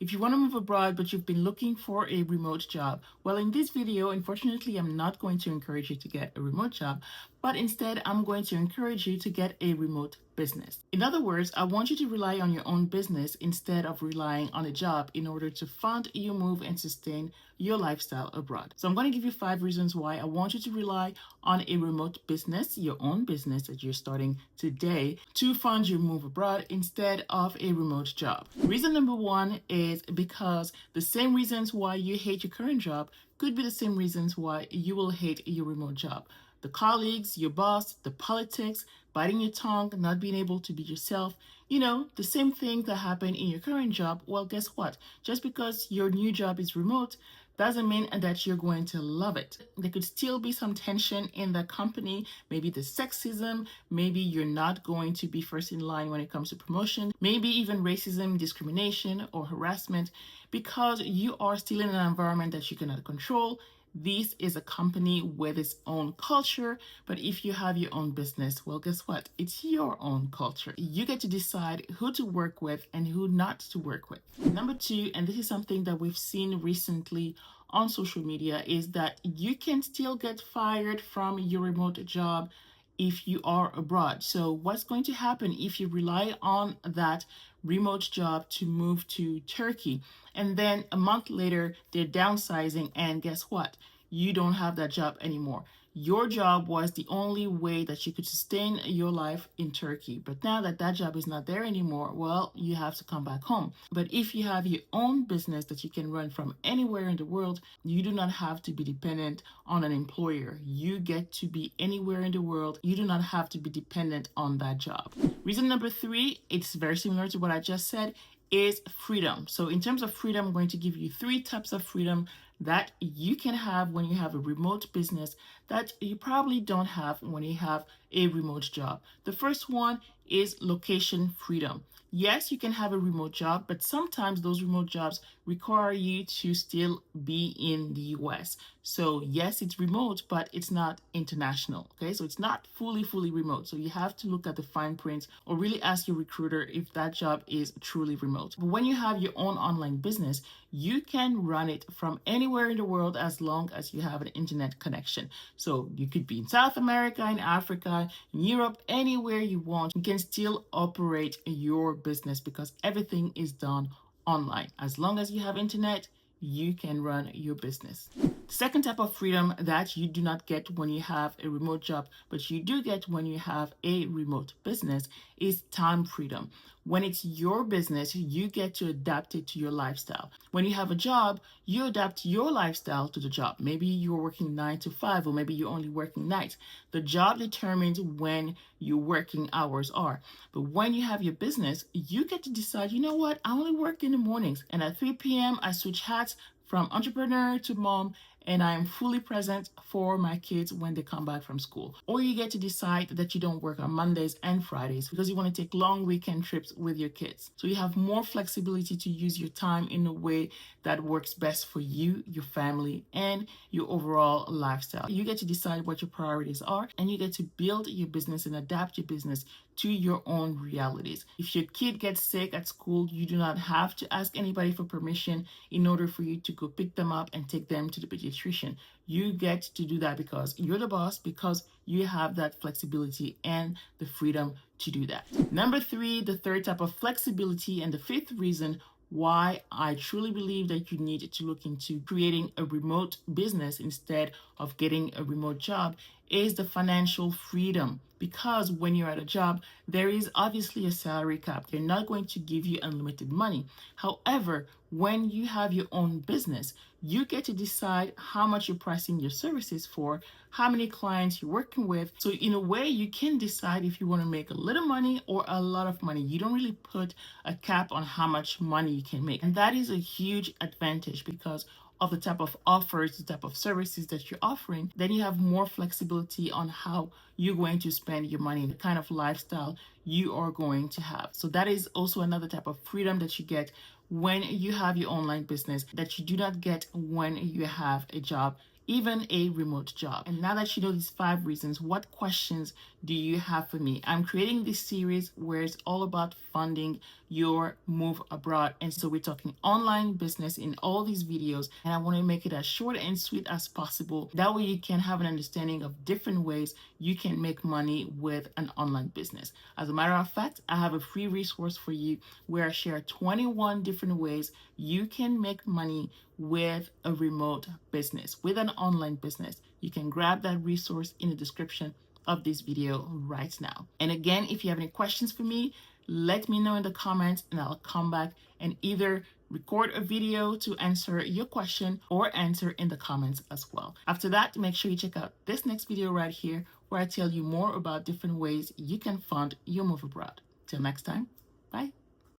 If you want to move abroad but you've been looking for a remote job, well, in this video, unfortunately, I'm not going to encourage you to get a remote job, but instead I'm going to encourage you to get a remote business. In other words, I want you to rely on your own business instead of relying on a job in order to fund your move and sustain your lifestyle abroad. So I'm going to give you 5 reasons why I want you to rely on a remote business, your own business that you're starting today, to fund your move abroad instead of a remote job. Reason number 1 is because the same reasons why you hate your current job could be the same reasons why you will hate your remote job. The colleagues, your boss, the politics, biting your tongue, not being able to be yourself, the same thing that happened in your current job. Well, guess what? Just because your new job is remote doesn't mean that you're going to love it. There could still be some tension in the company, maybe the sexism, maybe you're not going to be first in line when it comes to promotion, maybe even racism, discrimination, or harassment, because you are still in an environment that you cannot control. This is a company with its own culture, but if you have your own business, well, guess what? It's your own culture. You get to decide who to work with and who not to work with. Number 2, and this is something that we've seen recently on social media, is that you can still get fired from your remote job if you are abroad. So what's going to happen if you rely on that remote job to move to Turkey, and then a month later they're downsizing, and guess what? You don't have that job anymore. Your job was the only way that you could sustain your life in Turkey. But now that that job is not there anymore, well, you have to come back home. But if you have your own business that you can run from anywhere in the world, you do not have to be dependent on an employer. You get to be anywhere in the world. You do not have to be dependent on that job. Reason number 3, it's very similar to what I just said, is freedom. So in terms of freedom, I'm going to give you 3 types of freedom that you can have when you have a remote business that you probably don't have when you have a remote job. The first one is location freedom. Yes, you can have a remote job, but sometimes those remote jobs require you to still be in the US. So yes, it's remote, but it's not international. Okay, so it's not fully remote. So you have to look at the fine print or really ask your recruiter if that job is truly remote. But when you have your own online business, you can run it from anywhere in the world as long as you have an internet connection. So you could be in South America, in Africa, in Europe, anywhere you want. You can still operate your business because everything is done online. As long as you have internet, you can run your business. The second type of freedom that you do not get when you have a remote job, but you do get when you have a remote business, is time freedom. When it's your business, you get to adapt it to your lifestyle. When you have a job, you adapt your lifestyle to the job. Maybe you're working 9 to 5, or maybe you're only working nights. The job determines when your working hours are. But when you have your business, you get to decide, you know what, I only work in the mornings, and at 3 p.m. I switch hats from entrepreneur to mom, and I am fully present for my kids when they come back from school. Or you get to decide that you don't work on Mondays and Fridays because you want to take long weekend trips with your kids. So you have more flexibility to use your time in a way that works best for you, your family, and your overall lifestyle. You get to decide what your priorities are, and you get to build your business and adapt your business to your own realities. If your kid gets sick at school, you do not have to ask anybody for permission in order for you to go pick them up and take them to the pediatrician. You get to do that because you're the boss, because you have that flexibility and the freedom to do that. Number 3, the third type of flexibility, and the 5th reason why I truly believe that you need to look into creating a remote business instead of getting a remote job, is the financial freedom. Because when you're at a job, there is obviously a salary cap. They're not going to give you unlimited money. However, when you have your own business, you get to decide how much you're pricing your services for, how many clients you're working with. So in a way, you can decide if you want to make a little money or a lot of money. You don't really put a cap on how much money you can make. And that is a huge advantage because of the type of offers, the type of services that you're offering. Then you have more flexibility on how you're going to spend your money, the kind of lifestyle you are going to have. So that is also another type of freedom that you get when you have your online business that you do not get when you have a job even a remote job. And now that you know these 5 reasons, what questions do you have for me? I'm creating this series where it's all about funding your move abroad. And so we're talking online business in all these videos, and I want to make it as short and sweet as possible. That way you can have an understanding of different ways you can make money with an online business. As a matter of fact, I have a free resource for you where I share 21 different ways you can make money with a remote business, with an online business. You can grab that resource in the description of this video right now. And again, if you have any questions for me, let me know in the comments and I'll come back and either record a video to answer your question or answer in the comments as well. After that, make sure you check out this next video right here where I tell you more about different ways you can fund your move abroad. Till next time.